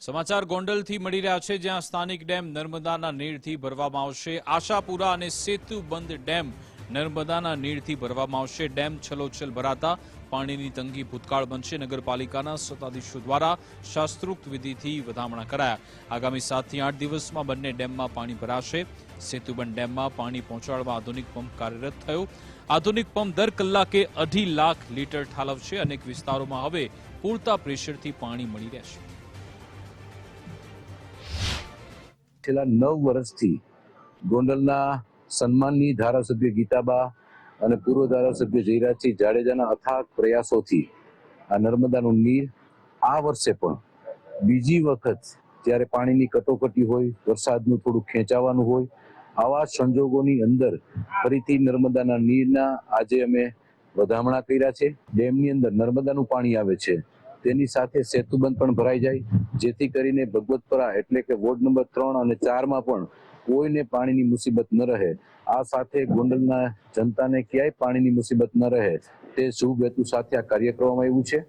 સમાચાર ગોંડલથી મળી રહ્યા છે, જ્યાં સ્થાનિક ડેમ નર્મદાના નીરથી ભરવામાં આવશે. આશાપુરા અને સેતુબંધ ડેમ નર્મદાના નીરથી ભરવામાં આવશે. ડેમ છલોછલ ભરાતા પાણીની તંગી ભૂતકાળ બનશે. નગરપાલિકાના સત્તાધીશો દ્વારા શાસ્ત્રોક્ત વિધિથી વધામણા કરાયા. આગામી 7 થી 8 દિવસમાં બંને ડેમમાં પાણી ભરાશે. સેતુબંધ ડેમમાં પાણી પહોંચાડવા આધુનિક પંપ કાર્યરત થયો. આધુનિક પંપ દર કલાકે 2.5 લાખ લીટર ઠાલવશે. અનેક વિસ્તારોમાં હવે પૂરતા પ્રેશરથી પાણી મળી રહેશે. છેલ્લા 9 વર્ષથી ગોંડલના સન્માનની ધારાસભ્ય ગીતાબા અને પૂર્વ ધારાસભ્ય જયરાજસિંહ જાડેજાના અથાગ પ્રયાસોથી આ નર્મદાનું નીર આ વર્ષે પણ બીજી વખત જ્યારે પાણીની કટોકટી હોય, વરસાદનું થોડું ખેંચાવાનું હોય, આવા સંજોગોની અંદર ફરીથી નર્મદાના નીરના આજે અમે વધામણા કર્યા છે. ડેમની અંદર નર્મદાનું પાણી આવે છે, તેની સાથે સેતુબંધ પણ ભરાઈ જાય, જેથી કરીને ભગવતપરા એટલે કે વોર્ડ નંબર 3 અને 4 માં પણ કોઈને પાણીની મુસીબત ન રહે. આ સાથે ગોંડલના જનતાને ક્યાંય પાણીની મુસીબત ન રહે તે શુભ હેતુ સાથે આ કાર્ય કરવામાં આવ્યું છે.